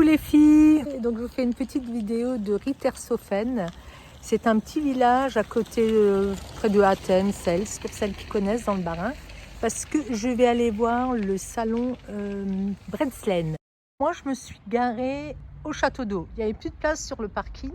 les filles. Donc je vous fais une petite vidéo de Rittershofen. C'est un petit village à côté, près de Athènes, Sels, pour celles qui connaissent dans le Bas-Rhin, parce que je vais aller voir le salon Bretzlen. Moi je me suis garée au château d'eau. Il n'y avait plus de place sur le parking.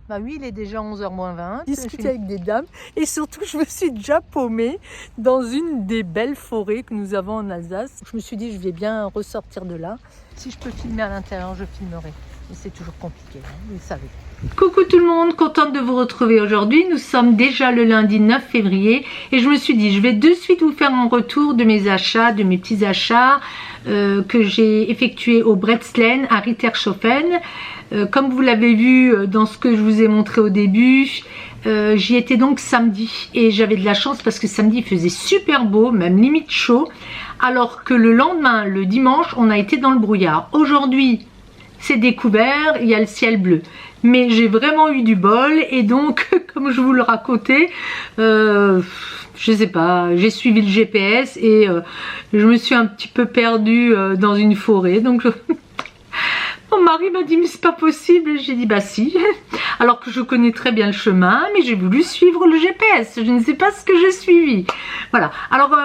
Bah oui, il est déjà 11h moins 20. Discuter avec des dames et surtout je me suis déjà paumée dans une des belles forêts que nous avons en Alsace. Je me suis dit je vais bien ressortir de là. Si je peux filmer à l'intérieur, je filmerai. Mais c'est toujours compliqué, hein, vous le savez. Coucou tout le monde, contente de vous retrouver aujourd'hui. Nous sommes déjà le lundi 9 février et je me suis dit je vais de suite vous faire un retour de mes achats, de mes petits achats que j'ai effectués au Bretzlen à Rittershofen. Comme vous l'avez vu dans ce que je vous ai montré au début, j'y étais donc samedi et j'avais de la chance parce que samedi il faisait super beau, même limite chaud, alors que le lendemain, le dimanche, on a été dans le brouillard. Aujourd'hui, c'est découvert, il y a le ciel bleu. Mais j'ai vraiment eu du bol et donc, comme je vous le racontais, je sais pas, j'ai suivi le GPS et je me suis un petit peu perdue dans une forêt. Donc, mon mari m'a dit mais c'est pas possible. J'ai dit bah si, alors que je connais très bien le chemin, mais j'ai voulu suivre le GPS. Je ne sais pas ce que j'ai suivi. Voilà. Alors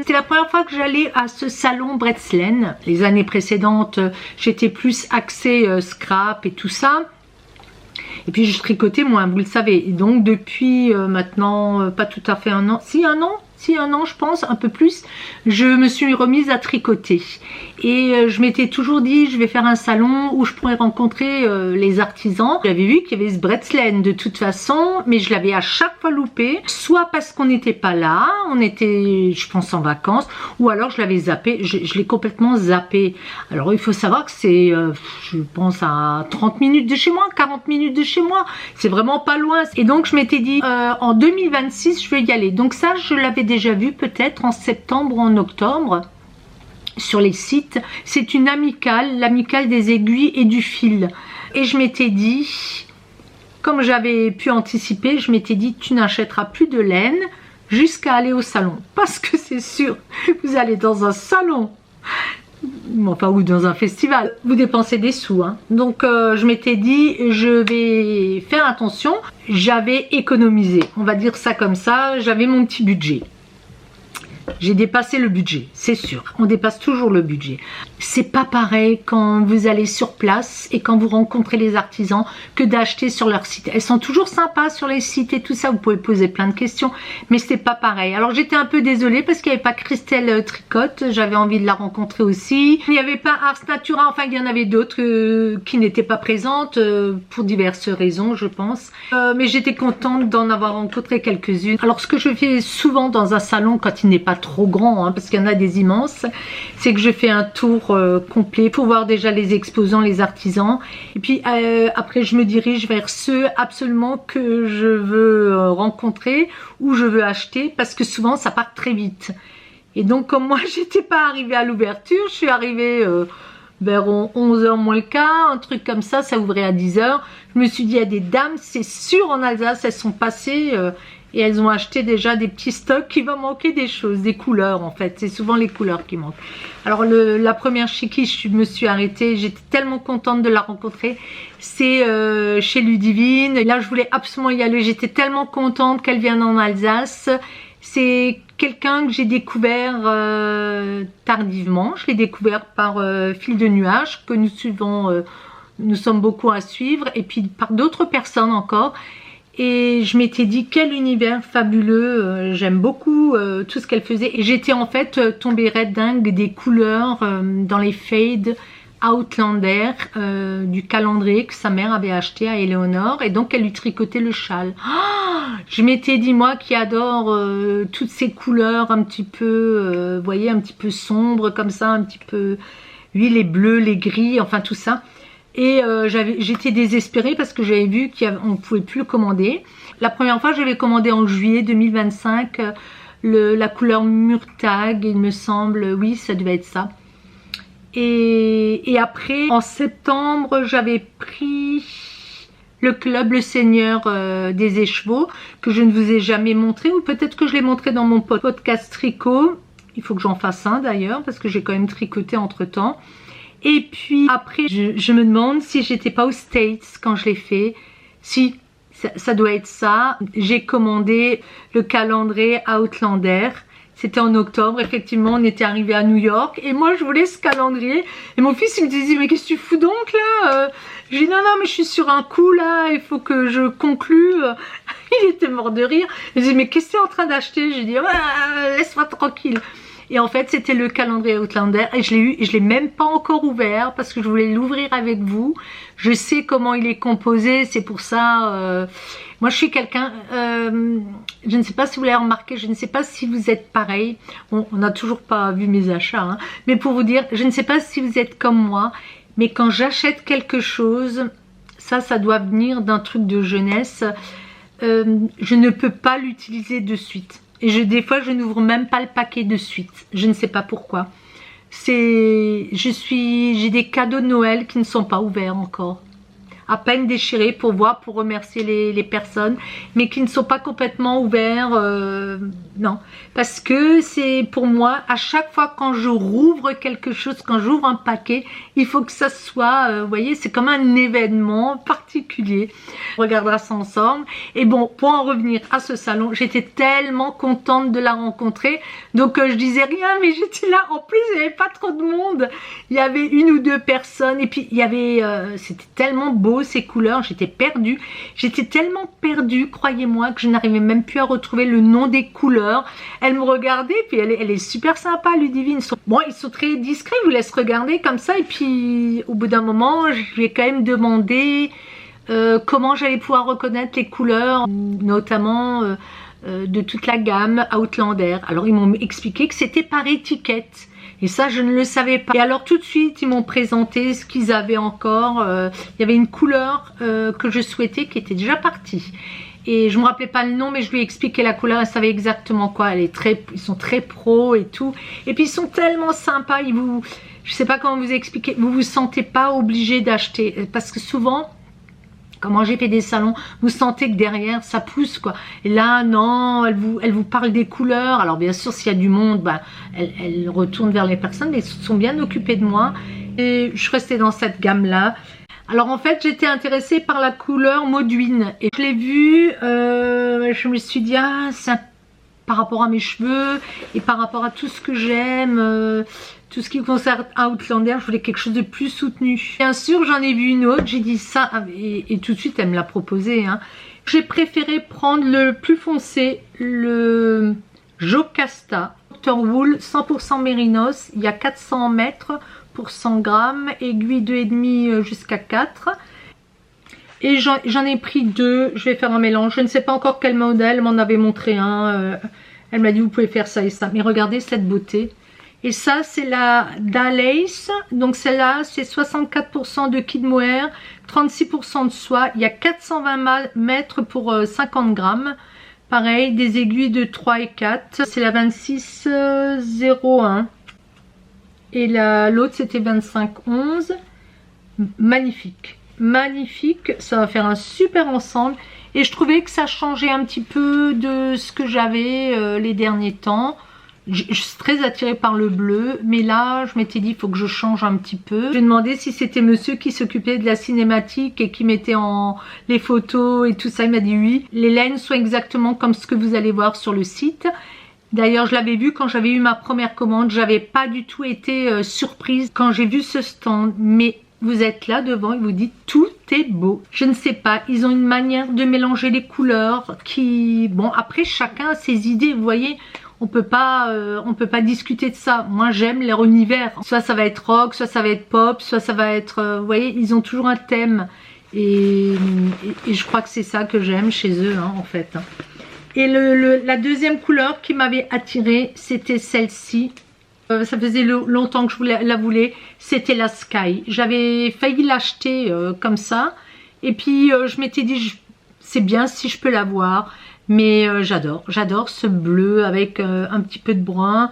c'est la première fois que j'allais à ce salon Bretzlen. Les années précédentes, j'étais plus axée scrap et tout ça. Et puis je tricotais moins, vous le savez. Et donc depuis maintenant, pas tout à fait un an, si un an je pense, un peu plus, je me suis remise à tricoter. Et je m'étais toujours dit, je vais faire un salon où je pourrais rencontrer les artisans. J'avais vu qu'il y avait ce Bretzlen de toute façon, mais je l'avais à chaque fois loupé. Soit parce qu'on n'était pas là, on était, je pense, en vacances, ou alors je l'avais zappé, je l'ai complètement zappé. Alors il faut savoir que c'est, je pense, à 30 minutes de chez moi, 40 minutes de chez moi. C'est vraiment pas loin. Et donc je m'étais dit, en 2026, je vais y aller. Donc ça, je l'avais déjà vu peut-être en septembre ou en octobre sur les sites. C'est une amicale, l'amicale des aiguilles et du fil. Et je m'étais dit, comme j'avais pu anticiper, je m'étais dit tu n'achèteras plus de laine jusqu'à aller au salon. Parce que c'est sûr, vous allez dans un salon, enfin ou dans un festival, vous dépensez des sous, hein. Donc je m'étais dit je vais faire attention. J'avais économisé, on va dire ça comme ça, j'avais mon petit budget. J'ai dépassé le budget, c'est sûr. On dépasse toujours le budget. C'est pas pareil quand vous allez sur place et quand vous rencontrez les artisans que d'acheter sur leur site. Elles sont toujours sympas sur les sites et tout ça. Vous pouvez poser plein de questions, mais c'est pas pareil. Alors j'étais un peu désolée parce qu'il n'y avait pas Christelle Tricotte. J'avais envie de la rencontrer aussi. Il n'y avait pas Ars Natura. Enfin, il y en avait d'autres qui n'étaient pas présentes pour diverses raisons, je pense. Mais j'étais contente d'en avoir rencontré quelques-unes. Alors ce que je fais souvent dans un salon quand il n'est pas trop grand, hein, parce qu'il y en a des immenses, c'est que je fais un tour complet pour voir déjà les exposants, les artisans, et puis après je me dirige vers ceux absolument que je veux rencontrer ou je veux acheter, parce que souvent ça part très vite. Et donc comme moi j'étais pas arrivée à l'ouverture, je suis arrivée vers 11h moins le quart, un truc comme ça, ça ouvrait à 10h. Je me suis dit, il y a des dames, c'est sûr en Alsace, elles sont passées et elles ont acheté déjà des petits stocks, qui va manquer des choses, des couleurs en fait, c'est souvent les couleurs qui manquent. Alors la première chez qui je me suis arrêtée, j'étais tellement contente de la rencontrer, c'est chez Ludivine. Là je voulais absolument y aller, j'étais tellement contente qu'elle vienne en Alsace. C'est quelqu'un que j'ai découvert tardivement, je l'ai découvert par Fil de Nuages, que nous suivons, nous sommes beaucoup à suivre, et puis par d'autres personnes encore. Et je m'étais dit quel univers fabuleux, j'aime beaucoup tout ce qu'elle faisait. Et j'étais en fait tombée red dingue des couleurs dans les fades Outlander du calendrier que sa mère avait acheté à Éléonore. Et donc elle lui tricotait le châle. Oh, je m'étais dit moi qui adore toutes ces couleurs un petit peu, vous voyez, un petit peu sombres comme ça, un petit peu, oui, les bleus, les gris, enfin tout ça. Et j'étais désespérée parce que j'avais vu qu'on ne pouvait plus le commander. La première fois, j'avais commandé en juillet 2025 la couleur Murtag, il me semble. Oui, ça devait être ça. Et après, en septembre, j'avais pris le club Le Seigneur des Écheveaux, que je ne vous ai jamais montré, ou peut-être que je l'ai montré dans mon podcast tricot. Il faut que j'en fasse un d'ailleurs, parce que j'ai quand même tricoté entre temps. Et puis après, je me demande si j'étais pas aux States quand je l'ai fait. Si, ça doit être ça. J'ai commandé le calendrier Outlander. C'était en octobre, effectivement, on était arrivé à New York et moi je voulais ce calendrier et mon fils il me disait mais qu'est-ce que tu fous donc là Je dis non mais je suis sur un coup là, il faut que je conclue. Il était mort de rire. Je dis mais qu'est-ce que tu es en train d'acheter? Je dis laisse-moi tranquille. Et en fait c'était le calendrier Outlander et je l'ai eu et je l'ai même pas encore ouvert parce que je voulais l'ouvrir avec vous. Je sais comment il est composé, c'est pour ça moi je suis quelqu'un je ne sais pas si vous l'avez remarqué, je ne sais pas si vous êtes pareil. Bon, on n'a toujours pas vu mes achats hein, mais pour vous dire, je ne sais pas si vous êtes comme moi, mais quand j'achète quelque chose, ça doit venir d'un truc de jeunesse, je ne peux pas l'utiliser de suite. Et des fois, je n'ouvre même pas le paquet de suite. Je ne sais pas pourquoi. J'ai des cadeaux de Noël qui ne sont pas ouverts encore. À peine déchirés pour voir, pour remercier les personnes, mais qui ne sont pas complètement ouverts. Non, parce que c'est pour moi, à chaque fois quand je rouvre quelque chose, quand j'ouvre un paquet, il faut que ça soit, vous voyez, c'est comme un événement particulier. On regardera ça ensemble. Et bon, pour en revenir à ce salon, j'étais tellement contente de la rencontrer. Donc je disais rien, mais j'étais là. En plus, il n'y avait pas trop de monde. Il y avait 1 ou 2 personnes. Et puis, il y avait, c'était tellement beau ces couleurs. J'étais perdue. J'étais tellement perdue, croyez-moi, que je n'arrivais même plus à retrouver le nom des couleurs. Elle me regardait, puis elle est super sympa, Ludivine. Bon, ils sont très discrets, ils vous laissent regarder comme ça. Et puis, au bout d'un moment, je lui ai quand même demandé comment j'allais pouvoir reconnaître les couleurs, notamment de toute la gamme Outlander. Alors, ils m'ont expliqué que c'était par étiquette. Et ça, je ne le savais pas. Et alors, tout de suite, ils m'ont présenté ce qu'ils avaient encore. Il y avait une couleur que je souhaitais qui était déjà partie. Et je ne me rappelais pas le nom, mais je lui ai expliqué la couleur. Elle savait exactement quoi. Ils sont très pro et tout. Et puis, ils sont tellement sympas. Je ne sais pas comment vous expliquer. Vous ne vous sentez pas obligé d'acheter. Parce que souvent, comment j'ai fait des salons, vous sentez que derrière ça pousse quoi. Et là non, elle vous parle des couleurs. Alors bien sûr s'il y a du monde, ben, elle retourne vers les personnes, mais ils sont bien occupés de moi. Et je suis restée dans cette gamme là. Alors en fait j'étais intéressée par la couleur Mauduine. Et je l'ai vue, je me suis dit ah c'est par rapport à mes cheveux et par rapport à tout ce que j'aime. Tout ce qui concerne Outlander, je voulais quelque chose de plus soutenu. Bien sûr, j'en ai vu une autre, j'ai dit ça, et tout de suite, elle me l'a proposé. Hein. J'ai préféré prendre le plus foncé, le Jocasta Dr. Wool 100% Mérinos. Il y a 400 mètres pour 100 grammes, aiguille 2,5 jusqu'à 4. Et j'en ai pris 2, je vais faire un mélange. Je ne sais pas encore quel modèle, elle m'en avait montré un. Elle m'a dit, vous pouvez faire ça et ça. Mais regardez cette beauté. Et ça, c'est la Dalace. Donc celle-là, c'est 64% de kid mohair, 36% de soie. Il y a 420 mètres pour 50 grammes. Pareil, des aiguilles de 3 et 4. C'est la 26,01. Et l'autre, c'était 25,11. Magnifique. Magnifique. Ça va faire un super ensemble. Et je trouvais que ça changeait un petit peu de ce que j'avais les derniers temps. Je suis très attirée par le bleu, mais là je m'étais dit il faut que je change un petit peu. J'ai demandé si c'était monsieur qui s'occupait de la cinématique et qui mettait en les photos et tout ça. Il m'a dit oui. Les laines sont exactement comme ce que vous allez voir sur le site. D'ailleurs je l'avais vu quand j'avais eu ma première commande. J'avais pas du tout été surprise quand j'ai vu ce stand, mais vous êtes là devant et vous dites tout est beau. Je ne sais pas, ils ont une manière de mélanger les couleurs qui... Bon, après chacun a ses idées, vous voyez. On peut pas discuter de ça. Moi j'aime leur univers. Soit ça va être rock, soit ça va être pop, soit ça va être... vous voyez, ils ont toujours un thème. Et je crois que c'est ça que j'aime chez eux hein, en fait. Et la deuxième couleur qui m'avait attirée, c'était celle-ci. Ça faisait longtemps que je la voulais. C'était la Sky. J'avais failli l'acheter comme ça. Et puis je m'étais dit, c'est bien si je peux l'avoir. Mais j'adore ce bleu avec un petit peu de brun.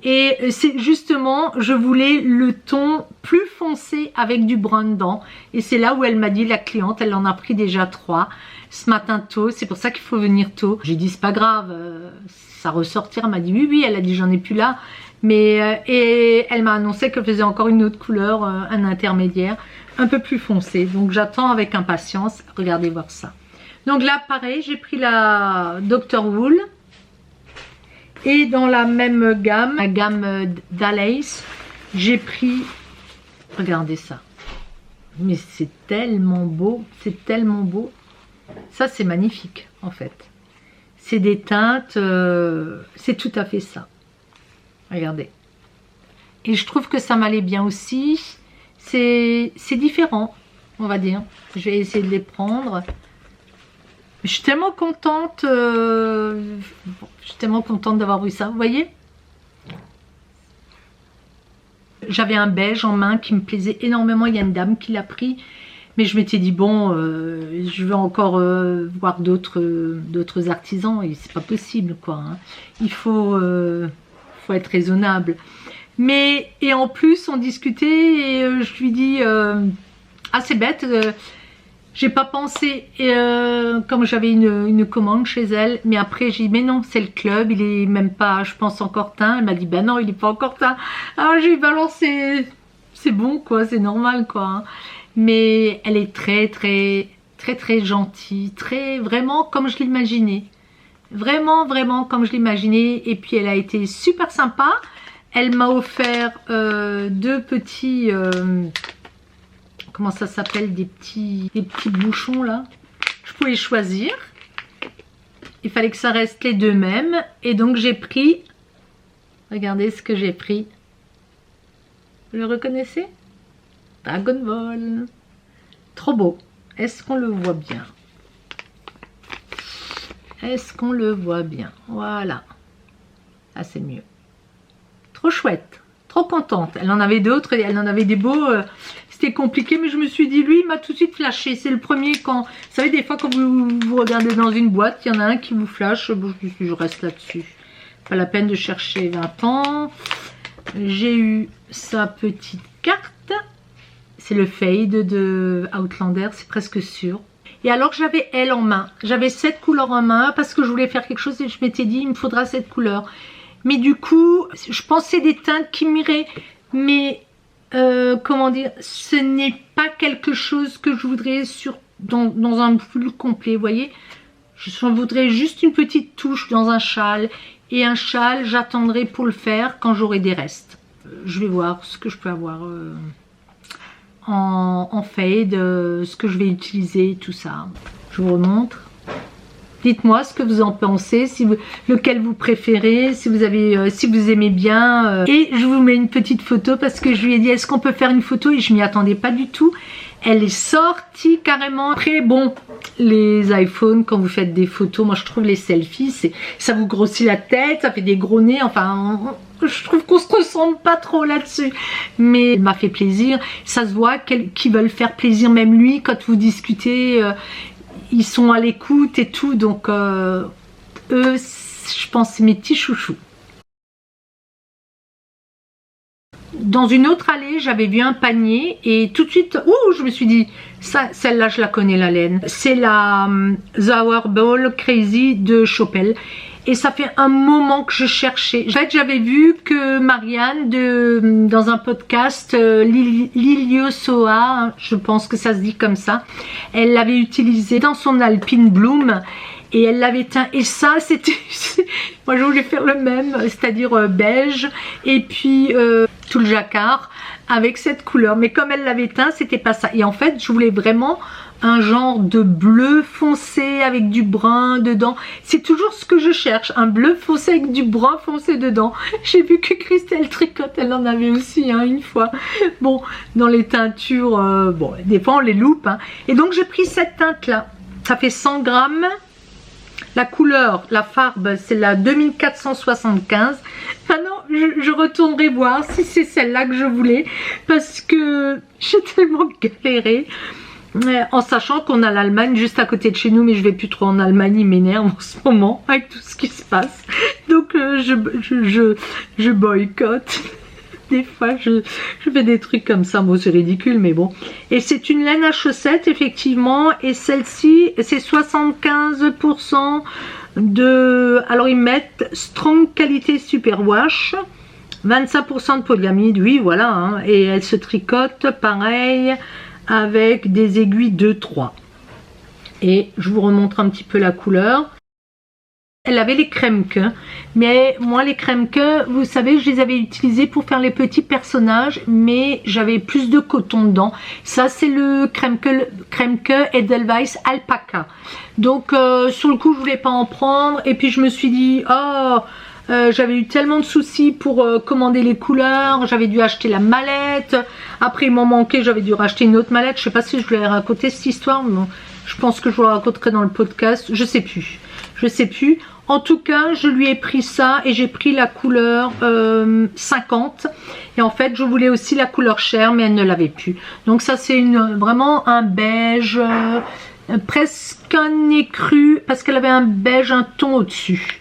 Et c'est justement, je voulais le ton plus foncé avec du brun dedans. Et c'est là où elle m'a dit, la cliente, elle en a pris déjà 3 ce matin tôt. C'est pour ça qu'il faut venir tôt. J'ai dit, c'est pas grave, ça ressortira. Elle m'a dit, oui, elle a dit, j'en ai plus là. Et elle m'a annoncé qu'elle faisait encore une autre couleur, un intermédiaire, un peu plus foncé. Donc j'attends avec impatience. Regardez voir ça. Donc là, pareil, j'ai pris la Dr. Wool. Et dans la même gamme, la gamme d'Alace, j'ai pris... Regardez ça. Mais c'est tellement beau, c'est tellement beau. Ça, c'est magnifique, en fait. C'est des teintes, c'est tout à fait ça. Regardez. Et je trouve que ça m'allait bien aussi. C'est différent, on va dire. Je vais essayer de les prendre. Je suis tellement contente. Je suis tellement contente d'avoir eu ça. Vous voyez? J'avais un beige en main qui me plaisait énormément. Il y a une dame qui l'a pris. Mais je m'étais dit, bon, je vais encore voir d'autres artisans. Et c'est pas possible, quoi. Hein. Il faut être raisonnable. Et en plus, on discutait et je lui dis, ah, c'est bête, j'ai pas pensé, comme j'avais une commande chez elle, mais après j'ai dit, mais non, c'est le club, il est même pas, je pense, encore teint. Elle m'a dit, ben non, il est pas encore teint. Alors j'ai balancé, c'est bon, quoi, c'est normal, quoi. Hein. Mais elle est très gentille, vraiment comme je l'imaginais. Vraiment comme je l'imaginais. Et puis elle a été super sympa. Elle m'a offert deux petits... comment ça s'appelle, des petits bouchons là. Je pouvais choisir. Il fallait que ça reste les deux mêmes. Et donc j'ai pris... Regardez ce que j'ai pris. Vous le reconnaissez? Dragon Ball. Trop beau. Est-ce qu'on le voit bien? Est-ce qu'on le voit bien? Voilà. Ah, c'est mieux. Trop chouette. Trop contente. Elle en avait d'autres. Elle en avait des beaux. C'était compliqué, mais je me suis dit, lui, il m'a tout de suite flashé. C'est le premier quand... Vous savez, des fois, quand vous regardez dans une boîte, il y en a un qui vous flash. Bon, je reste là-dessus. Pas la peine de chercher 20 ans. J'ai eu sa petite carte. C'est le Fade de Outlander, c'est presque sûr. Et alors j'avais elle en main. J'avais cette couleur en main parce que je voulais faire quelque chose et je m'étais dit il me faudra cette couleur. Mais du coup, je pensais des teintes qui m'iraient. Mais comment dire, ce n'est pas quelque chose que je voudrais dans un pull complet, vous voyez. Je voudrais juste une petite touche dans un châle. Et un châle, j'attendrai pour le faire quand j'aurai des restes. Je vais voir ce que je peux avoir... en fade, ce que je vais utiliser, tout ça. Je vous remontre. Dites-moi ce que vous en pensez, lequel vous préférez, si vous aimez bien. Et je vous mets une petite photo parce que je lui ai dit est-ce qu'on peut faire une photo et je m'y attendais pas du tout. Elle est sortie carrément. Après bon, les iPhones quand vous faites des photos, moi je trouve les selfies, ça vous grossit la tête, ça fait des gros nez, enfin... Je trouve qu'on se ressemble pas trop là-dessus. Mais elle m'a fait plaisir. Ça se voit qu'ils veulent faire plaisir. Même lui, quand vous discutez, ils sont à l'écoute et tout. Donc, eux, je pense, c'est mes petits chouchous. Dans une autre allée, j'avais vu un panier. Et tout de suite, je me suis dit, celle-là, je la connais, la laine. C'est la The Ball Crazy de Chopel. Et ça fait un moment que je cherchais. En fait, j'avais vu que Marianne, dans un podcast, Liliosoa, je pense que ça se dit comme ça, elle l'avait utilisé dans son Alpine Bloom et elle l'avait teint. Et ça, c'était... Moi, je voulais faire le même, c'est-à-dire beige et puis tout le jacquard avec cette couleur. Mais comme elle l'avait teint, c'était pas ça. Et en fait, je voulais vraiment... un genre de bleu foncé avec du brun dedans. C'est toujours ce que je cherche, un bleu foncé avec du brun foncé dedans. J'ai vu que Christelle Tricotte, elle en avait aussi une fois. Bon, dans les teintures, bon, des fois on les loupe. Hein. Et donc j'ai pris cette teinte-là. Ça fait 100 grammes. La couleur, la farbe, c'est la 2475. Maintenant, je retournerai voir si c'est celle-là que je voulais. Parce que j'ai tellement galéré. En sachant qu'on a l'Allemagne juste à côté de chez nous, mais je vais plus trop en Allemagne, il m'énerve en ce moment avec tout ce qui se passe. Donc je boycotte. Des fois je fais des trucs comme ça, bon c'est ridicule mais bon. Et c'est une laine à chaussettes effectivement, et celle-ci c'est 75% de... Alors ils mettent Strong Qualité Superwash. 25% de polyamide, oui, voilà. Hein. Et elle se tricote pareil avec des aiguilles 2-3. Et je vous remontre un petit peu la couleur. Elle avait les crèmes-que, mais moi les crèmes-que, vous savez, je les avais utilisées pour faire les petits personnages, mais j'avais plus de coton dedans. Ça c'est le crème-que Edelweiss Alpaca. Donc sur le coup je voulais pas en prendre, et puis je me suis dit, oh, j'avais eu tellement de soucis pour commander les couleurs, j'avais dû acheter la mallette, après il m'en manquait, j'avais dû racheter une autre mallette, je sais pas si je voulais raconter cette histoire, mais bon, je pense que je vous la raconterai dans le podcast, je sais plus. En tout cas, je lui ai pris ça et j'ai pris la couleur 50. Et en fait, je voulais aussi la couleur chair, mais elle ne l'avait plus. Donc ça, c'est vraiment un beige, presque un écru, parce qu'elle avait un beige, un ton au-dessus.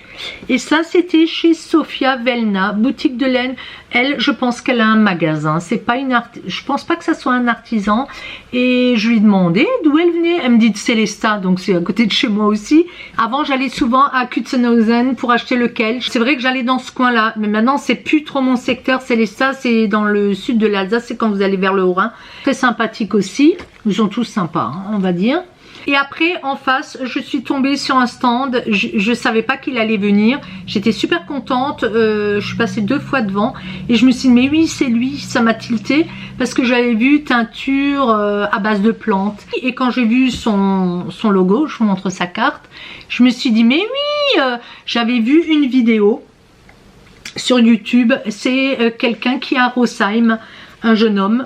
Et ça, c'était chez Sophia Velna, boutique de laine. Elle, je pense qu'elle a un magasin. C'est pas une je pense pas que ça soit un artisan. Et je lui ai demandé d'où elle venait. Elle me dit de Célestat, donc c'est à côté de chez moi aussi. Avant, j'allais souvent à Kutzenhausen pour acheter le Kelch. C'est vrai que j'allais dans ce coin-là, mais maintenant, c'est plus trop mon secteur. Célestat, c'est dans le sud de l'Alsace, c'est quand vous allez vers le Haut-Rhin. Très sympathique aussi. Ils sont tous sympas, hein, on va dire. Et après, en face, je suis tombée sur un stand. Je ne savais pas qu'il allait venir. J'étais super contente. Je suis passée 2 fois devant. Et je me suis dit, mais oui, c'est lui. Ça m'a tilté. Parce que j'avais vu teinture à base de plantes. Et quand j'ai vu son logo, je vous montre sa carte. Je me suis dit, mais oui, j'avais vu une vidéo sur YouTube. C'est quelqu'un qui est à Rosheim, un jeune homme,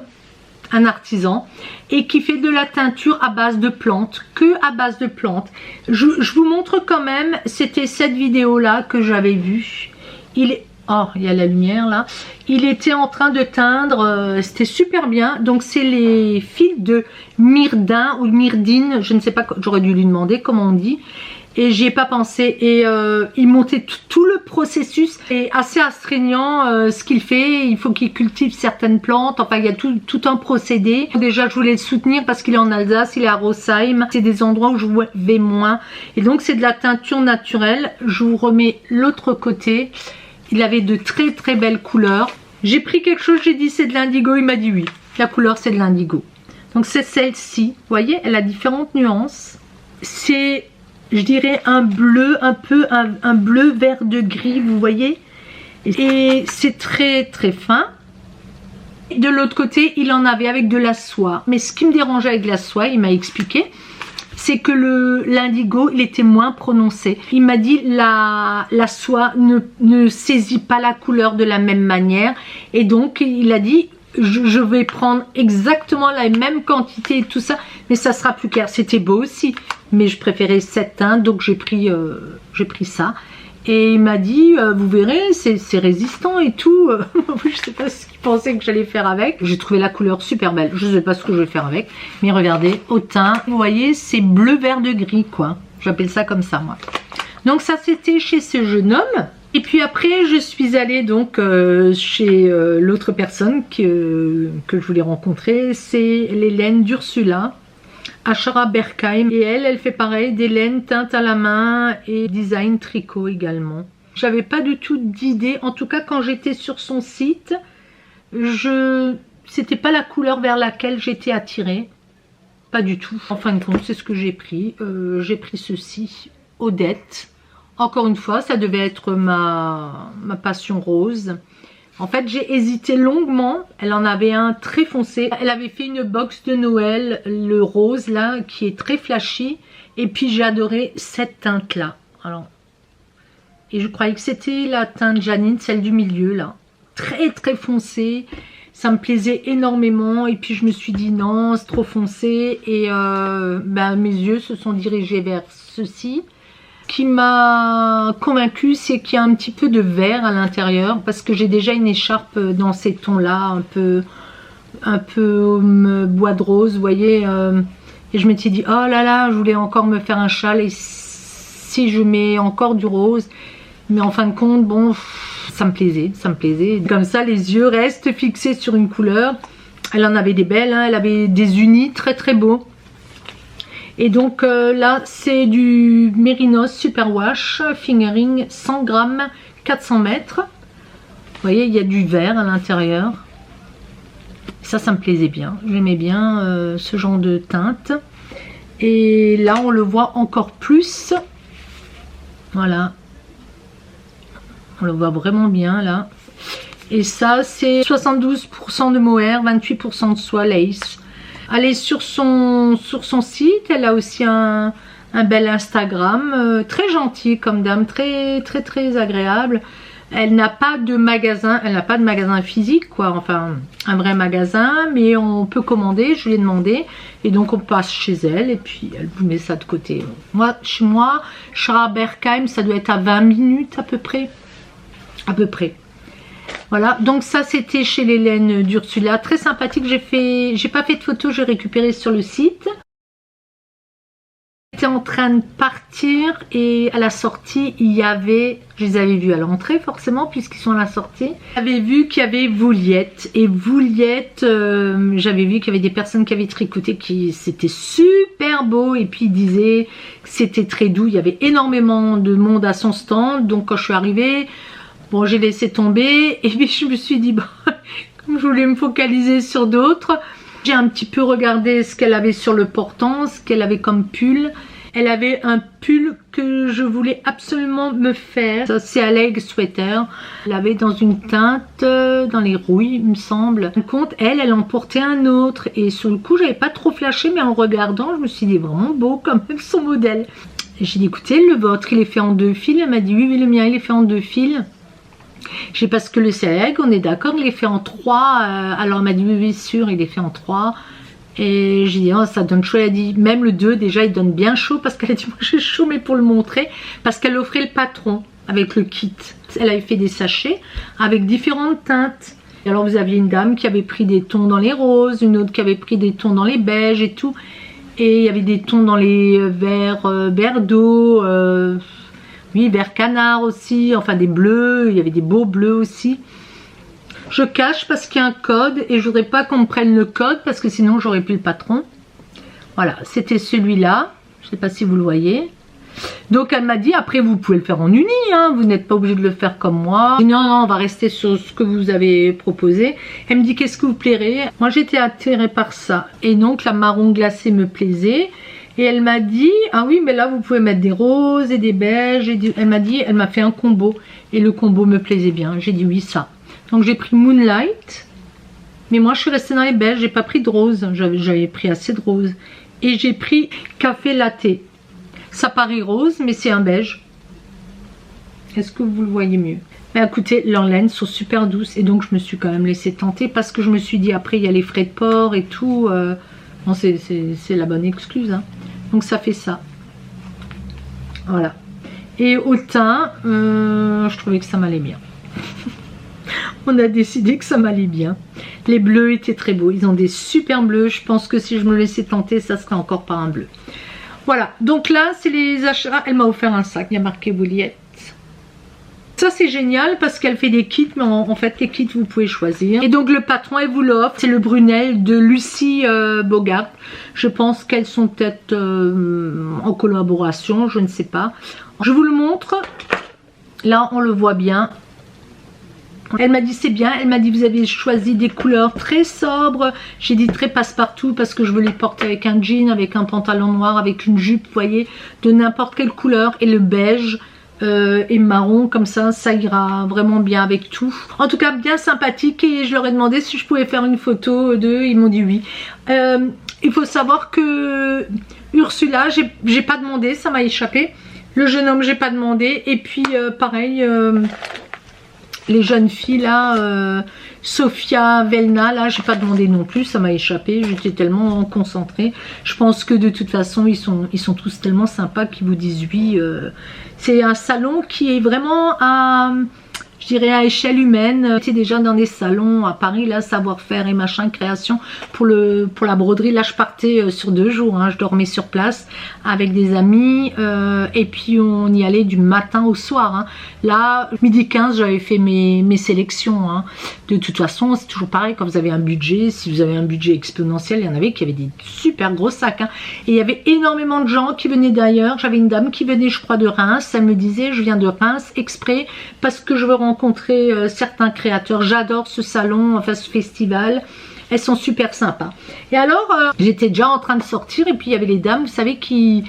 un artisan, et qui fait de la teinture à base de plantes, que à base de plantes. Je vous montre quand même, c'était cette vidéo là que j'avais vue. Oh, il y a la lumière là. Il était en train de teindre, c'était super bien. Donc c'est les fils de myrdin ou myrdine, je ne sais pas, j'aurais dû lui demander comment on dit. Et j'y ai pas pensé. Et il montait tout le processus. Et assez astreignant ce qu'il fait. Il faut qu'il cultive certaines plantes. Enfin, il y a tout un procédé. Déjà, je voulais le soutenir parce qu'il est en Alsace, il est à Rosheim. C'est des endroits où je vais moins. Et donc, c'est de la teinture naturelle. Je vous remets l'autre côté. Il avait de très très belles couleurs. J'ai pris quelque chose, j'ai dit c'est de l'indigo. Il m'a dit oui. La couleur, c'est de l'indigo. Donc, c'est celle-ci. Vous voyez, elle a différentes nuances. C'est, je dirais, un bleu, un peu un bleu vert de gris, vous voyez. Et c'est très très fin. De l'autre côté, il en avait avec de la soie. Mais ce qui me dérangeait avec la soie, il m'a expliqué, c'est que l'indigo, il était moins prononcé. Il m'a dit la soie ne saisit pas la couleur de la même manière. Et donc, il a dit, je vais prendre exactement la même quantité et tout ça, mais ça sera plus clair. C'était beau aussi, mais je préférais cette teinte, donc j'ai pris ça. Et il m'a dit, vous verrez, c'est résistant et tout. Je sais pas ce qu'il pensait que j'allais faire avec. J'ai trouvé la couleur super belle. Je sais pas ce que je vais faire avec. Mais regardez, au teint, vous voyez, c'est bleu vert de gris, quoi. J'appelle ça comme ça, moi. Donc ça, c'était chez ce jeune homme. Et puis après, je suis allée donc chez l'autre personne que je voulais rencontrer. C'est les laines d'Ursula. Ashara Berkheim, et elle fait pareil, des laines teintes à la main et design tricot également. J'avais pas du tout d'idée, en tout cas quand j'étais sur son site, c'était pas la couleur vers laquelle j'étais attirée, pas du tout. En fin de compte, c'est ce que j'ai pris ceci, Odette. Encore une fois, ça devait être ma passion rose. En fait, j'ai hésité longuement. Elle en avait un très foncé. Elle avait fait une box de Noël, le rose là, qui est très flashy. Et puis j'ai adoré cette teinte là. Alors, et je croyais que c'était la teinte Janine, celle du milieu là. Très très foncée. Ça me plaisait énormément. Et puis je me suis dit non, c'est trop foncé. Et mes yeux se sont dirigés vers ceci. Ce qui m'a convaincue, c'est qu'il y a un petit peu de vert à l'intérieur, parce que j'ai déjà une écharpe dans ces tons là, un peu bois de rose, vous voyez, et je m'étais dit oh là là, je voulais encore me faire un châle, et si je mets encore du rose, mais en fin de compte, bon, ça me plaisait, comme ça les yeux restent fixés sur une couleur. Elle en avait des belles, hein, elle avait des unis très très beaux. Et donc là, c'est du Mérinos Superwash Fingering 100 grammes, 400 mètres. voyez, il y a du vert à l'intérieur. Ça me plaisait bien. J'aimais bien ce genre de teinte. Et là, on le voit encore plus. Voilà. On le voit vraiment bien, là. Et ça, c'est 72% de mohair, 28% de soie lace. Allez sur son site. Elle a aussi un bel Instagram. Très gentil comme dame. Très agréable. Elle n'a pas de magasin. Elle n'a pas de magasin physique, quoi. Enfin, un vrai magasin. Mais on peut commander. Je lui ai demandé. Et donc, on passe chez elle. Et puis, elle vous met ça de côté. Moi, chez moi, Schraberkheim, ça doit être à 20 minutes à peu près. À peu près. Voilà, donc ça c'était chez l'Hélène d'Ursula, très sympathique. J'ai pas fait de photos, j'ai récupéré sur le site. J'étais en train de partir et à la sortie il y avait, je les avais vus à l'entrée forcément puisqu'ils sont à la sortie. J'avais vu qu'il y avait Vouliette et Vouliette, j'avais vu qu'il y avait des personnes qui avaient tricoté, qui c'était super beau et puis ils disaient que c'était très doux. Il y avait énormément de monde à son stand, donc quand je suis arrivée, bon, j'ai laissé tomber et puis je me suis dit, bah, comme je voulais me focaliser sur d'autres, j'ai un petit peu regardé ce qu'elle avait sur le portant, ce qu'elle avait comme pull. Elle avait un pull que je voulais absolument me faire. C'est à leg sweater. Elle avait dans une teinte, dans les rouilles, il me semble. Par contre, elle en portait un autre. Et sur le coup, j'avais pas trop flashé, mais en regardant, je me suis dit, vraiment beau quand même son modèle. J'ai dit, écoutez, le vôtre, il est fait en 2 fils. Elle m'a dit, oui, mais le mien, il est fait en 2 fils. J'ai parce que le CEG, on est d'accord, il est fait en 3. Alors elle m'a dit oui, oui, sûr, il est fait en 3. Et j'ai dit, oh, ça donne chaud. Elle a dit, même le 2, déjà, il donne bien chaud. Parce qu'elle a dit, moi j'ai chaud, mais pour le montrer. Parce qu'elle offrait le patron avec le kit. Elle avait fait des sachets avec différentes teintes. Et alors vous aviez une dame qui avait pris des tons dans les roses, une autre qui avait pris des tons dans les beiges et tout. Et il y avait des tons dans les verts d'eau. Oui, vert canard aussi, enfin des bleus, il y avait des beaux bleus aussi. Je cache parce qu'il y a un code et je voudrais pas qu'on me prenne le code parce que sinon j'aurais plus le patron. Voilà, c'était celui-là, je sais pas si vous le voyez. Donc elle m'a dit, après vous pouvez le faire en uni, hein, vous n'êtes pas obligé de le faire comme moi. Non, non, on va rester sur ce que vous avez proposé. Elle me dit, qu'est-ce que vous plairait? Moi j'étais attirée par ça et donc la marron glacé me plaisait. Et elle m'a dit, ah oui, mais là, vous pouvez mettre des roses et des beiges. Elle m'a dit, elle m'a fait un combo. Et le combo me plaisait bien. J'ai dit oui, ça. Donc, j'ai pris Moonlight. Mais moi, je suis restée dans les beiges. J'ai pas pris de rose. J'avais pris assez de rose. Et j'ai pris Café Latte. Ça paraît rose, mais c'est un beige. Est-ce que vous le voyez mieux? Mais écoutez, leurs laines sont super douces. Et donc, je me suis quand même laissée tenter. Parce que je me suis dit, après, il y a les frais de port et tout. Bon, c'est la bonne excuse, hein. Donc ça fait ça. Voilà. Et au teint, je trouvais que ça m'allait bien. On a décidé que ça m'allait bien. Les bleus étaient très beaux. Ils ont des super bleus. Je pense que si je me laissais tenter, ça serait encore par un bleu. Voilà. Donc là, c'est les achats. Elle m'a offert un sac. Il y a marqué Vouliette. Ça c'est génial parce qu'elle fait des kits, mais en fait les kits vous pouvez choisir. Et donc le patron elle vous l'offre, c'est le Brunel de Lucie Bogart. Je pense qu'elles sont peut-être en collaboration, je ne sais pas. Je vous le montre, là on le voit bien. Elle m'a dit c'est bien, elle m'a dit vous avez choisi des couleurs très sobres. J'ai dit très passe-partout parce que je veux les porter avec un jean, avec un pantalon noir, avec une jupe, vous voyez, de n'importe quelle couleur. Et le beige et marron comme ça ira vraiment bien avec tout. En tout cas bien sympathique et je leur ai demandé si je pouvais faire une photo d'eux, ils m'ont dit oui. Il faut savoir que Ursula, j'ai pas demandé, ça m'a échappé. Le jeune homme j'ai pas demandé et puis pareil les jeunes filles là, Sophia, Velna, là j'ai pas demandé non plus, ça m'a échappé, j'étais tellement concentrée. Je pense que de toute façon ils sont tous tellement sympas qu'ils vous disent oui. C'est un salon qui est vraiment à, je dirais à échelle humaine. J'étais déjà dans des salons à Paris, là, savoir-faire et machin, création pour la broderie. Là, je partais sur 2 jours, hein, je dormais sur place avec des amis et puis on y allait du matin au soir. Hein. Là, midi 15, j'avais fait mes sélections. Hein. De toute façon, c'est toujours pareil quand vous avez un budget. Si vous avez un budget exponentiel, il y en avait qui avaient des super gros sacs. Hein. Et il y avait énormément de gens qui venaient d'ailleurs. J'avais une dame qui venait, je crois, de Reims. Elle me disait, je viens de Reims exprès parce que je veux rentrer rencontré certains créateurs. J'adore ce salon, enfin ce festival. Elles sont super sympas. Et alors, j'étais déjà en train de sortir et puis il y avait les dames, vous savez, qui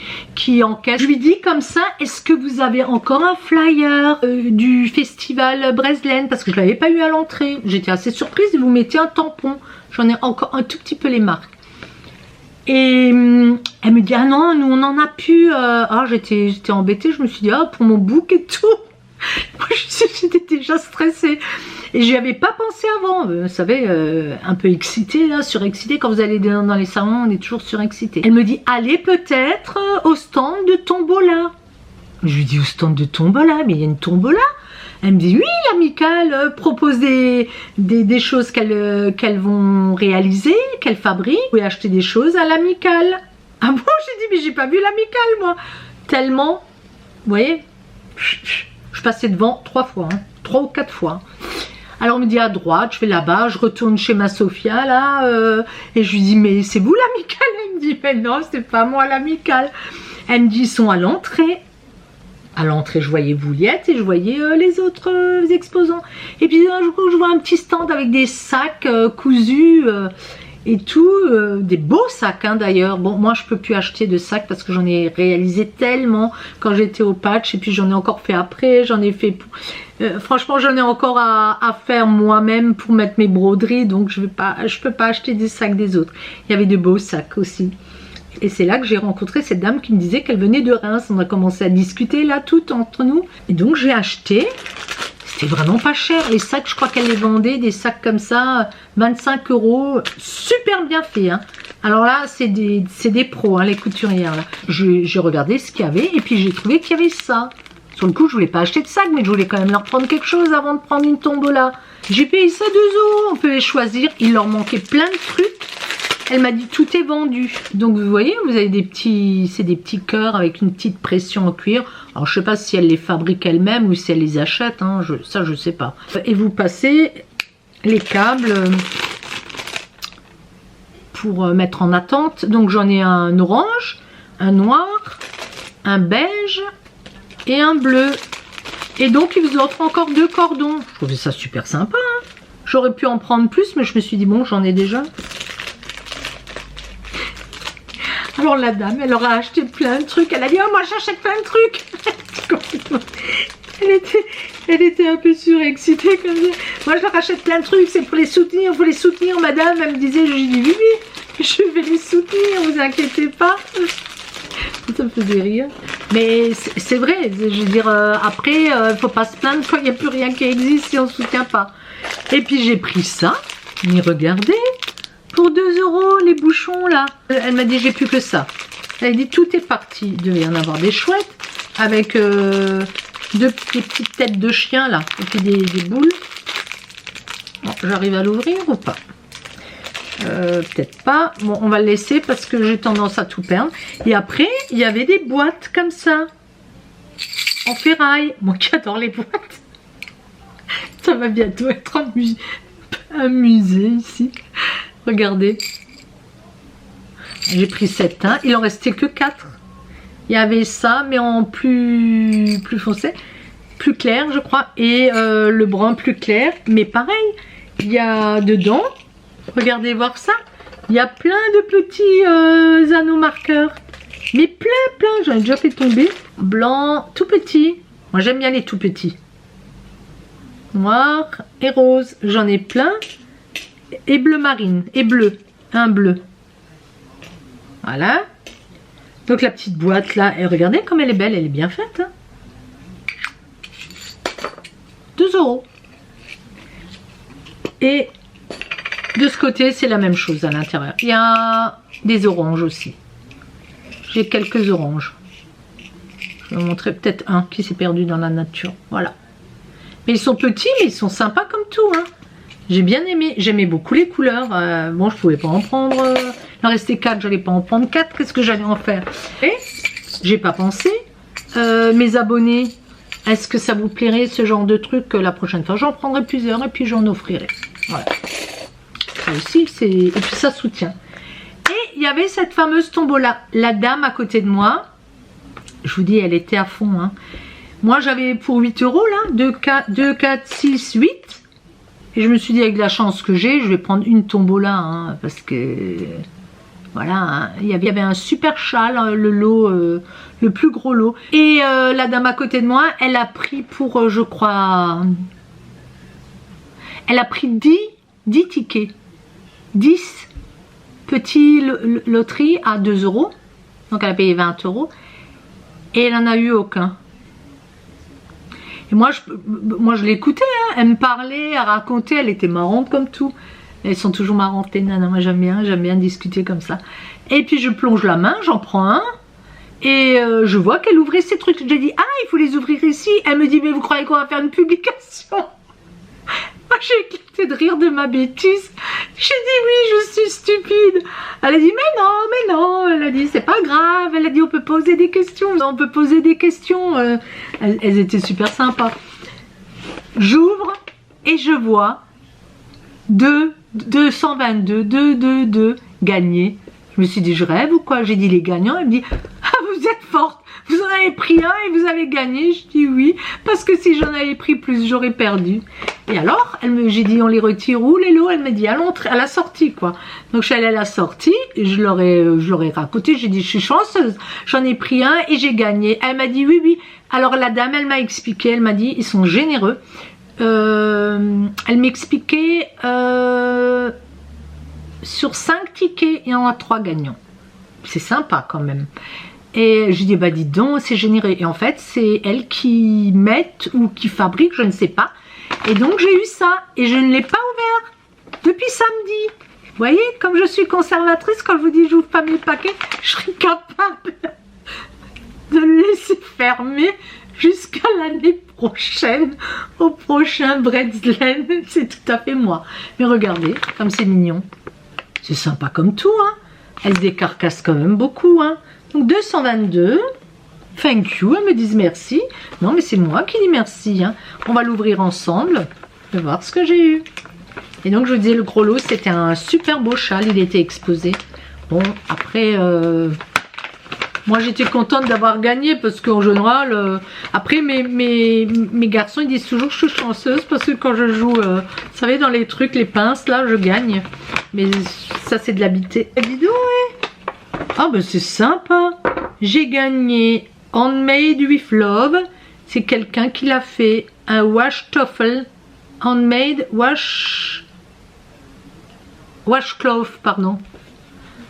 encaissent. Je lui dis comme ça, est-ce que vous avez encore un flyer du festival Breslen? Parce que je ne l'avais pas eu à l'entrée. J'étais assez surprise et vous mettez un tampon. J'en ai encore un tout petit peu les marques. Et elle me dit, ah non, nous on en a plus. Ah, j'étais embêtée, je me suis dit, ah, pour mon book et tout. Moi, j'étais déjà stressée. Et j'y avais pas pensé avant. Vous savez, un peu excitée, là, surexcitée. Quand vous allez dans les salons, on est toujours surexcité. Elle me dit, allez peut-être au stand de Tombola. Je lui dis, au stand de Tombola? Mais il y a une Tombola? Elle me dit, oui, l'amicale propose des choses qu'elles vont réaliser, qu'elles fabriquent. Vous pouvez acheter des choses à l'amicale. Ah bon? J'ai dit, mais j'ai pas vu l'amicale, moi. Tellement, vous voyez, je passais devant 3 fois, hein, 3 ou 4 fois. Alors on me dit à droite, je vais là-bas, je retourne chez ma Sophia là, et je lui dis, mais c'est vous l'amicale? Elle me dit, mais non, c'est pas moi l'amicale. Elle me dit, ils sont à l'entrée. À l'entrée, je voyais Vouliette et je voyais les autres exposants. Et puis un jour, je vois un petit stand avec des sacs cousus et tout, des beaux sacs hein, d'ailleurs. Bon, moi je peux plus acheter de sacs parce que j'en ai réalisé tellement quand j'étais au patch et puis j'en ai encore fait après, j'en ai fait... franchement, j'en ai encore à faire moi-même pour mettre mes broderies, donc je peux pas acheter des sacs des autres. Il y avait de beaux sacs aussi. Et c'est là que j'ai rencontré cette dame qui me disait qu'elle venait de Reims. On a commencé à discuter là, toutes entre nous. Et donc j'ai acheté. C'était vraiment pas cher. Les sacs, je crois qu'elle les vendait, des sacs comme ça, 25 €. Super bien fait. Hein. Alors là, c'est des pros, hein, les couturières. J'ai regardé ce qu'il y avait et puis j'ai trouvé qu'il y avait ça. Sur le coup, je voulais pas acheter de sac, mais je voulais quand même leur prendre quelque chose avant de prendre une tombola. J'ai payé ça 2 €. On peut les choisir. Il leur manquait plein de trucs. Elle m'a dit tout est vendu. Donc vous voyez, vous avez des petits, c'est des petits cœurs avec une petite pression en cuir. Alors je sais pas si elle les fabrique elle-même ou si elle les achète, hein, ça je sais pas. Et vous passez les câbles pour mettre en attente. Donc j'en ai un orange, un noir, un beige et un bleu. Et donc ils vous offrent encore 2 cordons. Je trouvais ça super sympa. Hein. J'aurais pu en prendre plus, mais je me suis dit bon, j'en ai déjà. Alors la dame, elle aura acheté plein de trucs. Elle a dit, oh moi j'achète plein de trucs. Elle était un peu surexcitée comme ça. Moi je leur achète plein de trucs, c'est pour les soutenir. Faut les soutenir madame. Elle me disait, je lui dis, oui, je vais les soutenir, vous inquiétez pas. Ça me faisait rire. Mais c'est vrai, je veux dire, après, il faut pas se plaindre quand il n'y a plus rien qui existe si on ne soutient pas. Et puis j'ai pris ça, mais regardez. Pour 2 € les bouchons là. Elle m'a dit j'ai plus que ça. Elle a dit tout est parti. Il devait y en avoir des chouettes avec des petites têtes de chien là. Et puis des boules. Bon, j'arrive à l'ouvrir ou pas? Peut-être pas. Bon, on va le laisser parce que j'ai tendance à tout perdre. Et après, il y avait des boîtes comme ça. En ferraille. Moi qui adore les boîtes. Ça va bientôt être un musée ici. Regardez, j'ai pris 7, hein. Il en restait que 4. Il y avait ça, mais en plus foncé, plus clair, je crois, et le brun plus clair. Mais pareil, il y a dedans, regardez voir ça, il y a plein de petits anneaux marqueurs. Mais plein, j'en ai déjà fait tomber. Blanc, tout petit. Moi, j'aime bien les tout petits. Noir et rose, j'en ai plein. Et bleu marine, et bleu, un bleu. Voilà. Donc la petite boîte là, et regardez comme elle est belle, elle est bien faite. Hein. 2 €. Et de ce côté, c'est la même chose à l'intérieur. Il y a des oranges aussi. J'ai quelques oranges. Je vais vous montrer peut-être un qui s'est perdu dans la nature. Voilà. Mais ils sont petits, mais ils sont sympas comme tout. Hein. J'ai bien aimé, j'aimais beaucoup les couleurs. Bon, je pouvais pas en prendre. Il en restait 4, j'allais pas en prendre 4. Qu'est-ce que j'allais en faire? Et j'ai pas pensé. Mes abonnés, est-ce que ça vous plairait ce genre de truc? La prochaine fois, j'en prendrai plusieurs et puis j'en offrirai. Voilà. Ça aussi, c'est. Et puis ça soutient. Et il y avait cette fameuse tombola. La dame à côté de moi, je vous dis, elle était à fond. Hein. Moi j'avais pour 8 euros là, 2, 4, 6, 8. Et je me suis dit avec la chance que j'ai, je vais prendre une tombola, hein, parce que voilà, hein, il y avait un super châle, le lot, le plus gros lot. Et la dame à côté de moi, elle a pris pour, je crois, elle a pris 10 tickets, 10 petits loteries à 2 euros. Donc elle a payé 20 euros. Et elle n'en a eu aucun. Et moi je l'écoutais, hein. Elle me parlait, elle racontait, elle était marrante comme tout. Elles sont toujours marrantes les nanas, moi j'aime bien discuter comme ça. Et puis je plonge la main, j'en prends un. Et je vois qu'elle ouvrait ses trucs. J'ai dit, ah il faut les ouvrir ici. Elle me dit, mais vous croyez qu'on va faire une publication? Moi j'ai éclaté de rire de ma bêtise. J'ai dit oui, je suis stupide. Elle a dit mais non. Elle a dit c'est pas grave. Elle a dit on peut poser des questions. On peut poser des questions. Elles étaient super sympas. J'ouvre et je vois 222 gagnés. Je me suis dit je rêve ou quoi? J'ai dit les gagnants. Elle me dit ah vous êtes forte. Vous en avez pris un et vous avez gagné. Je dis oui, parce que si j'en avais pris plus, j'aurais perdu. Et alors, j'ai dit on les retire où les lots? Elle m'a dit à la sortie quoi. Donc je suis allée à la sortie, et je leur ai raconté, j'ai dit je suis chanceuse, j'en ai pris un et j'ai gagné. Elle m'a dit oui. Alors la dame, elle m'a expliqué, elle m'a dit ils sont généreux. Elle m'expliquait sur 5 tickets, il y en a 3 gagnants. C'est sympa quand même. Et je dis bah dis donc c'est généreux. Et en fait c'est elles qui mettent ou qui fabriquent, je ne sais pas. Et donc j'ai eu ça et je ne l'ai pas ouvert depuis samedi. Vous voyez comme je suis conservatrice, quand je vous dis j'ouvre pas mes paquets, je serai capable de le laisser fermer jusqu'à l'année prochaine, au prochain Bretzlen. C'est tout à fait moi. Mais regardez comme c'est mignon. C'est sympa comme tout, hein. Elles se décarcassent quand même beaucoup, hein. Donc 222, thank you, elles me disent merci. Non mais c'est moi qui dis merci, hein. On va l'ouvrir ensemble, je vais voir ce que j'ai eu. Et donc je vous disais le gros lot, c'était un super beau châle, il était exposé. Bon après, moi j'étais contente d'avoir gagné parce qu'en général, après mes garçons ils disent toujours que je suis chanceuse parce que quand je joue, vous savez dans les trucs, les pinces là, je gagne. Mais ça c'est de l'habitude. Vidéo, ouais. Ah ben c'est sympa. J'ai gagné Handmade with Love. C'est quelqu'un qui l'a fait. Un washcloth. Handmade washcloth, pardon.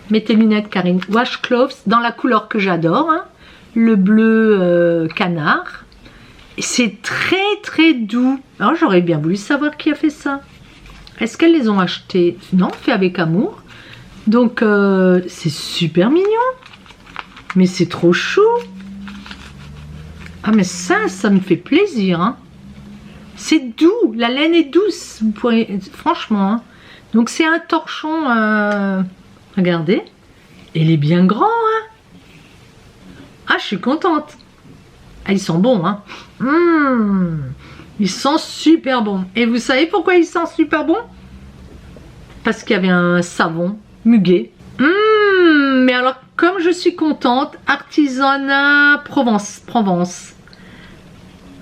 Mets tes lunettes Karine. Washcloth dans la couleur que j'adore. Hein. Le bleu canard. C'est très doux. Alors j'aurais bien voulu savoir qui a fait ça. Est-ce qu'elles les ont achetées? Non, fait avec amour. Donc c'est super mignon. Mais c'est trop chou. Ah mais ça me fait plaisir. Hein. C'est doux. La laine est douce. Vous pourrez, franchement. Hein. Donc c'est un torchon. Regardez. Il est bien grand. Hein. Ah je suis contente. Ah, ils sont bons. Hein. Ils sont super bons. Et vous savez pourquoi ils sont super bons? Parce qu'il y avait un savon muguet. Mais alors, comme je suis contente, artisanat Provence.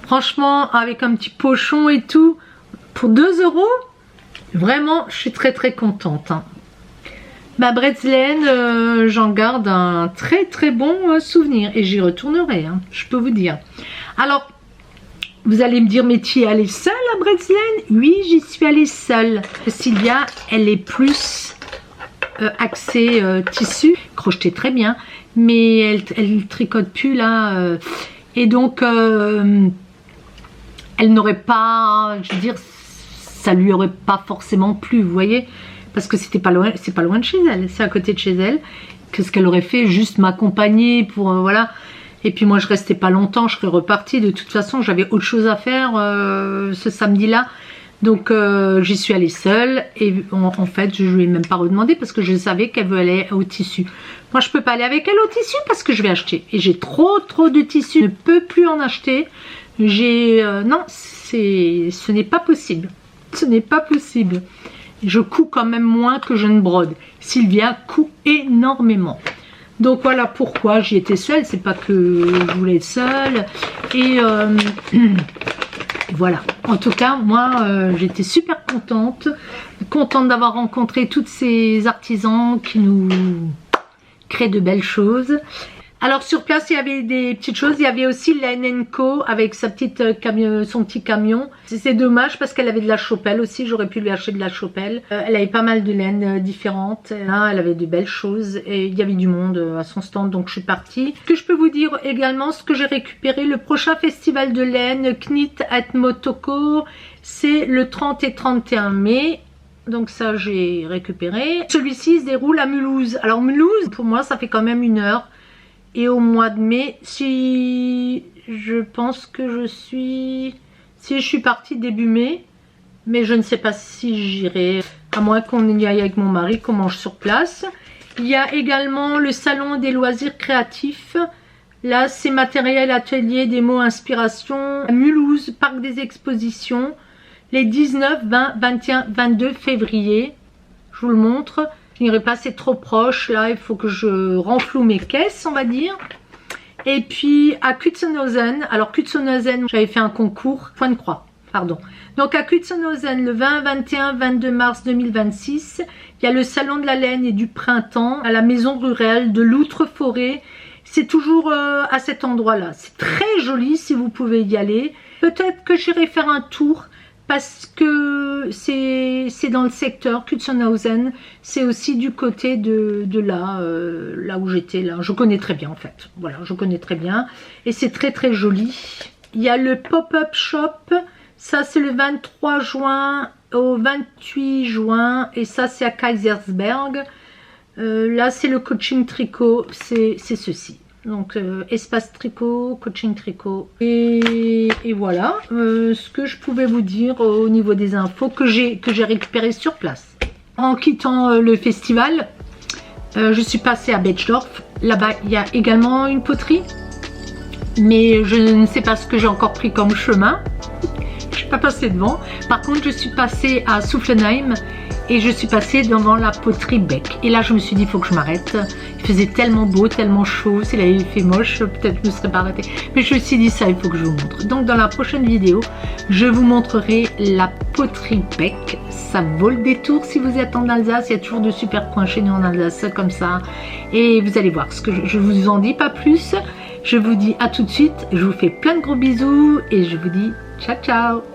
Franchement, avec un petit pochon et tout, pour 2 euros, vraiment, je suis très contente. Hein. Ma Bretzlen, j'en garde un très bon souvenir. Et j'y retournerai, hein, je peux vous dire. Alors, vous allez me dire, mais tu y es allée seule à Bretzlen? Oui, j'y suis allée seule. Sylvia, elle est plus axée tissu, crochetée très bien, mais elle tricote plus là. Et donc, elle n'aurait pas, je veux dire, ça lui aurait pas forcément plu, vous voyez, parce que c'est pas loin de chez elle, c'est à côté de chez elle. Qu'est-ce qu'elle aurait fait? Juste m'accompagner pour, voilà. Et puis moi je restais pas longtemps, je serais repartie. De toute façon j'avais autre chose à faire ce samedi-là. Donc j'y suis allée seule. Et en fait je ne lui ai même pas redemandé parce que je savais qu'elle veut aller au tissu. Moi je peux pas aller avec elle au tissu parce que je vais acheter. Et j'ai trop de tissu, je ne peux plus en acheter. Non, ce n'est pas possible. Ce n'est pas possible. Je couds quand même moins que je ne brode. Sylvia coud énormément. Donc voilà pourquoi j'y étais seule, c'est pas que je voulais être seule. Et voilà, en tout cas moi j'étais super contente d'avoir rencontré tous ces artisans qui nous créent de belles choses. Alors sur place il y avait des petites choses, il y avait aussi Laine & Co avec sa petite son petit camion. C'est dommage parce qu'elle avait de la chopelle aussi, j'aurais pu lui acheter de la chopelle. Elle avait pas mal de laines différentes, là, elle avait de belles choses et il y avait du monde à son stand, donc je suis partie. Ce que je peux vous dire également, ce que j'ai récupéré, le prochain festival de laine Knit at Motoko, c'est le 30 et 31 mai. Donc ça j'ai récupéré. Celui-ci se déroule à Mulhouse. Alors Mulhouse, pour moi ça fait quand même 1 heure. Et au mois de mai, si je pense que je suis partie début mai, mais je ne sais pas si j'irai, à moins qu'on y aille avec mon mari, qu'on mange sur place. Il y a également le salon des loisirs créatifs. Là, c'est matériel, atelier, démo, inspiration. À Mulhouse, parc des expositions, les 19, 20, 21, 22 février. Je vous le montre. Je n'irai pas, c'est trop proche. Là, il faut que je renfloue mes caisses, on va dire. Et puis, à Kutsenhausen. Alors, Kutsenhausen, j'avais fait un concours. Point de croix, pardon. Donc, à Kutsenhausen, le 20, 21, 22 mars 2026, il y a le salon de la laine et du printemps à la maison rurale de l'Outre-Forêt. C'est toujours à cet endroit-là. C'est très joli si vous pouvez y aller. Peut-être que j'irai faire un tour. Parce que c'est dans le secteur Kutsenhausen, c'est aussi du côté de là, là où j'étais là. Je connais très bien en fait, voilà, je connais très bien. Et c'est très très joli. Il y a le pop-up shop, ça c'est le 23 juin au 28 juin. Et ça c'est à Kaisersberg. Là c'est le coaching tricot, c'est ceci. Donc espace tricot, coaching tricot et voilà ce que je pouvais vous dire au niveau des infos que j'ai récupérées sur place. En quittant le festival, je suis passée à Betschdorf. Là-bas il y a également une poterie, mais je ne sais pas ce que j'ai encore pris comme chemin. Je suis pas passée devant. Par contre je suis passée à Soufflenheim et je suis passée devant la poterie Beck. Et là je me suis dit il faut que je m'arrête. Il faisait tellement beau, tellement chaud. S'il avait fait moche, peut-être je ne me serais pas arrêtée. Mais je me suis dit ça, il faut que je vous montre. Donc dans la prochaine vidéo, je vous montrerai la poterie Beck. Ça vaut le détour si vous êtes en Alsace. Il y a toujours de super coins chez nous en Alsace comme ça. Et vous allez voir, ce que je vous en dis pas plus. Je vous dis à tout de suite. Je vous fais plein de gros bisous et je vous dis ciao ciao.